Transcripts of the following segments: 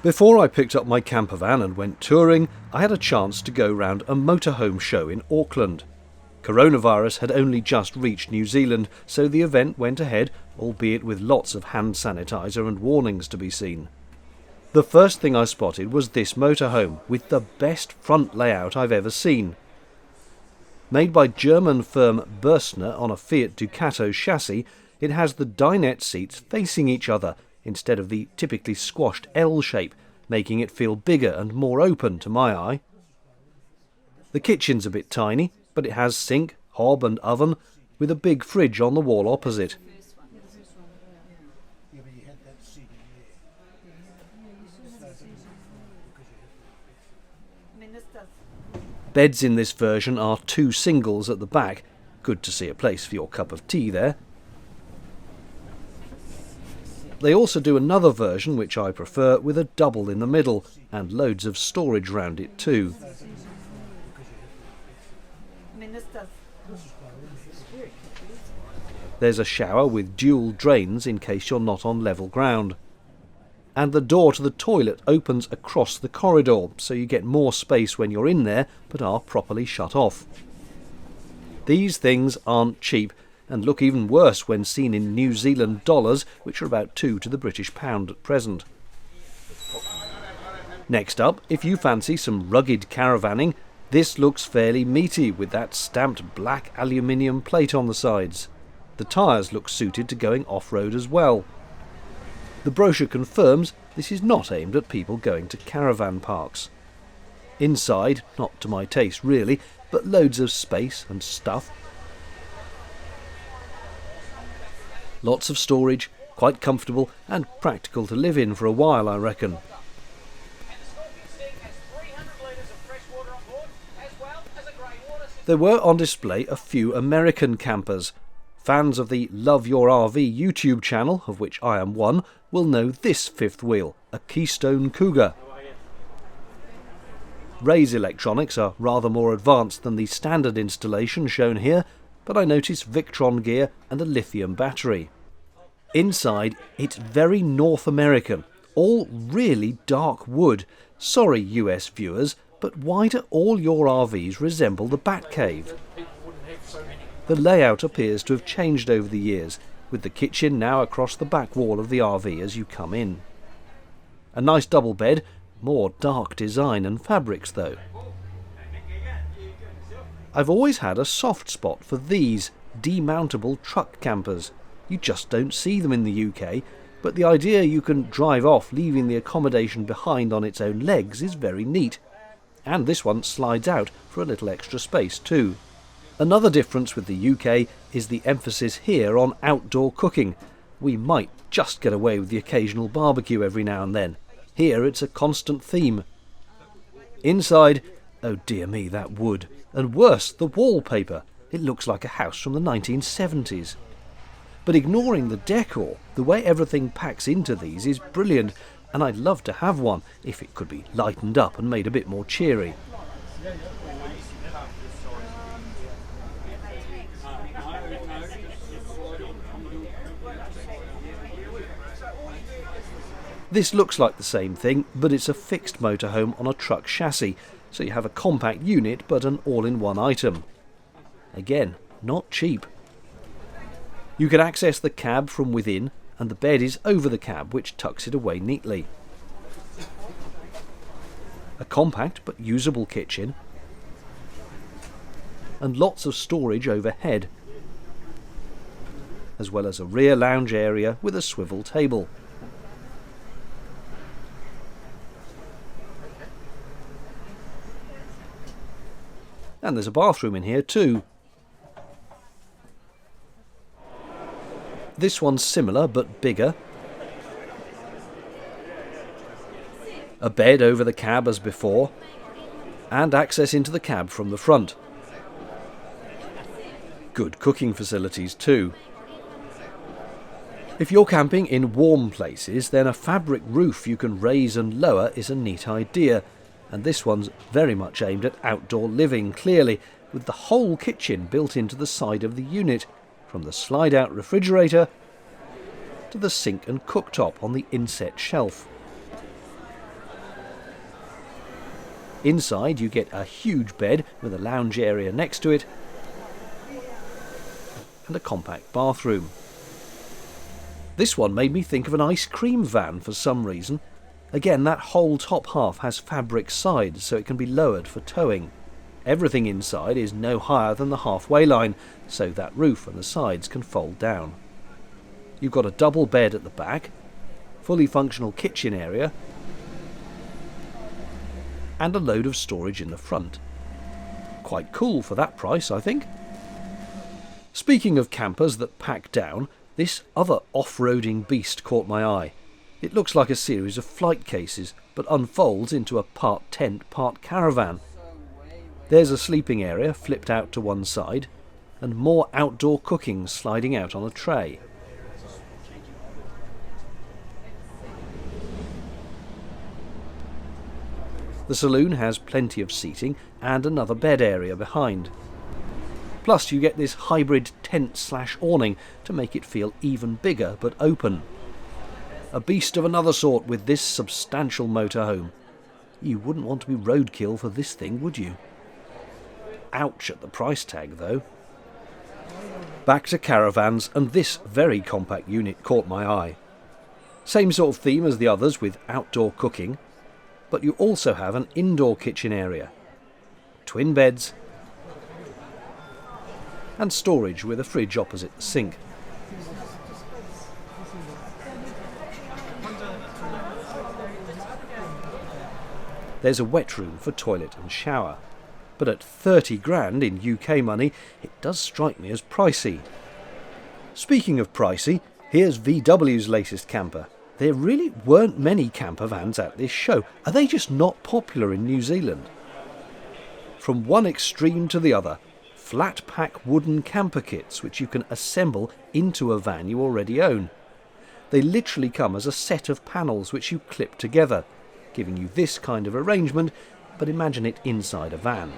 Before I picked up my campervan and went touring, I had a chance to go round a motorhome show in Auckland. Coronavirus had only just reached New Zealand, so the event went ahead, albeit with lots of hand sanitizer and warnings to be seen. The first thing I spotted was this motorhome, with the best front layout I've ever seen. Made by German firm Bürstner on a Fiat Ducato chassis, it has the dinette seats facing each other, instead of the typically squashed L shape, making it feel bigger and more open to my eye. The kitchen's a bit tiny, but it has sink, hob and oven, with a big fridge on the wall opposite. Beds in this version are 2 singles at the back. Good to see a place for your cup of tea there. They also do another version, which I prefer, with a double in the middle, and loads of storage round it too. There's a shower with dual drains in case you're not on level ground. And the door to the toilet opens across the corridor, so you get more space when you're in there, but are properly shut off. These things aren't cheap, and look even worse when seen in New Zealand dollars, which are about 2 to the British pound at present. Next up, if you fancy some rugged caravanning, this looks fairly meaty with that stamped black aluminium plate on the sides. The tyres look suited to going off-road as well. The brochure confirms this is not aimed at people going to caravan parks. Inside, not to my taste really, but loads of space and stuff. Lots of storage, quite comfortable and practical to live in for a while, I reckon. There were on display a few American campers. Fans of the Love Your RV YouTube channel, of which I am one, will know this fifth wheel, a Keystone Cougar. Ray's electronics are rather more advanced than the standard installation shown here, but I notice Victron gear and a lithium battery. Inside, it's very North American, all really dark wood. Sorry US viewers, but why do all your RVs resemble the Batcave? The layout appears to have changed over the years, with the kitchen now across the back wall of the RV as you come in. A nice double bed, more dark design and fabrics though. I've always had a soft spot for these demountable truck campers. You just don't see them in the UK, but the idea you can drive off leaving the accommodation behind on its own legs is very neat. And this one slides out for a little extra space too. Another difference with the UK is the emphasis here on outdoor cooking. We might just get away with the occasional barbecue every now and then. Here it's a constant theme. Inside, oh dear me, that wood. And worse, the wallpaper. It looks like a house from the 1970s. But ignoring the decor, the way everything packs into these is brilliant, and I'd love to have one if it could be lightened up and made a bit more cheery. This looks like the same thing, but it's a fixed motorhome on a truck chassis, so you have a compact unit but an all-in-one item. Again, not cheap. You can access the cab from within, and the bed is over the cab, which tucks it away neatly. A compact but usable kitchen, and lots of storage overhead, as well as a rear lounge area with a swivel table. And there's a bathroom in here too. This one's similar but bigger. A bed over the cab as before, and access into the cab from the front. Good cooking facilities too. If you're camping in warm places, then a fabric roof you can raise and lower is a neat idea. And this one's very much aimed at outdoor living, clearly, with the whole kitchen built into the side of the unit, from the slide-out refrigerator to the sink and cooktop on the inset shelf. Inside you get a huge bed with a lounge area next to it and a compact bathroom. This one made me think of an ice cream van for some reason. Again, that whole top half has fabric sides so it can be lowered for towing. Everything inside is no higher than the halfway line, so that roof and the sides can fold down. You've got a double bed at the back, fully functional kitchen area, and a load of storage in the front. Quite cool for that price, I think. Speaking of campers that pack down, this other off-roading beast caught my eye. It looks like a series of flight cases, but unfolds into a part tent, part caravan. There's a sleeping area flipped out to one side, and more outdoor cooking sliding out on a tray. The saloon has plenty of seating and another bed area behind. Plus you get this hybrid tent/awning to make it feel even bigger but open. A beast of another sort with this substantial motorhome. You wouldn't want to be roadkill for this thing, would you? Ouch at the price tag though. Back to caravans, and this very compact unit caught my eye. Same sort of theme as the others with outdoor cooking, but you also have an indoor kitchen area, twin beds, and storage with a fridge opposite the sink. There's a wet room for toilet and shower, but at 30 grand in UK money, it does strike me as pricey. Speaking of pricey, here's VW's latest camper. There really weren't many camper vans at this show. Are they just not popular in New Zealand? From one extreme to the other, flat pack wooden camper kits which you can assemble into a van you already own. They literally come as a set of panels which you clip together, giving you this kind of arrangement, but imagine it inside a van.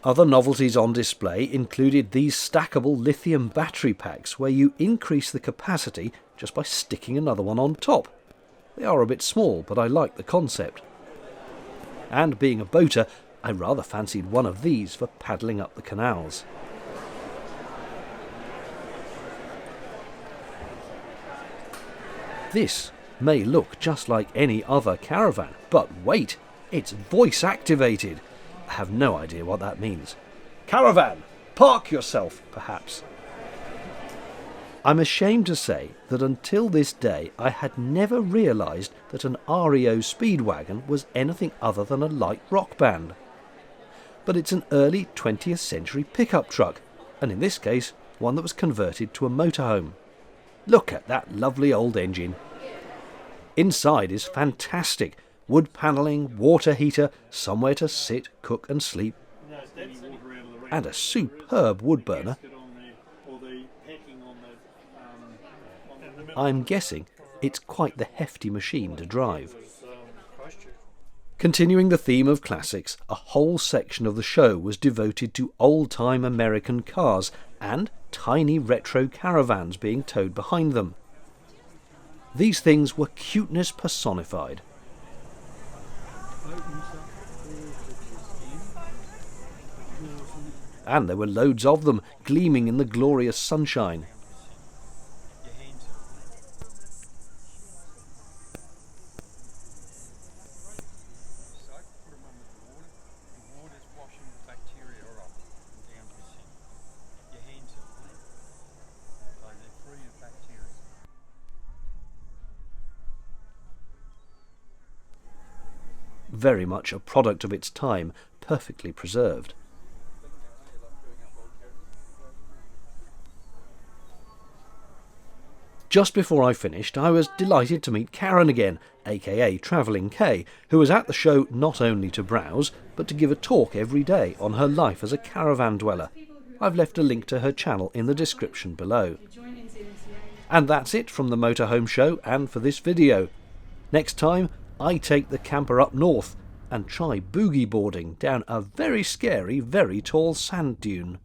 Other novelties on display included these stackable lithium battery packs where you increase the capacity just by sticking another one on top. They are a bit small, but I like the concept. And being a boater, I rather fancied one of these for paddling up the canals. This may look just like any other caravan, but wait, it's voice activated. I have no idea what that means. Caravan, park yourself, perhaps. I'm ashamed to say that until this day I had never realised that an REO Speedwagon was anything other than a light rock band. But it's an early 20th century pickup truck, and in this case one that was converted to a motorhome. Look at that lovely old engine. Inside is fantastic. Wood panelling, water heater, somewhere to sit, cook and sleep, and a superb wood burner. I'm guessing it's quite the hefty machine to drive. Continuing the theme of classics, a whole section of the show was devoted to old-time American cars and tiny retro caravans being towed behind them. These things were cuteness personified. And there were loads of them, gleaming in the glorious sunshine. Very much a product of its time, perfectly preserved. Just before I finished, I was delighted to meet Karen again, aka Travelling K, who was at the show not only to browse, but to give a talk every day on her life as a caravan dweller. I've left a link to her channel in the description below. And that's it from the Motorhome Show and for this video. Next time, I take the camper up north and try boogie boarding down a very scary, very tall sand dune.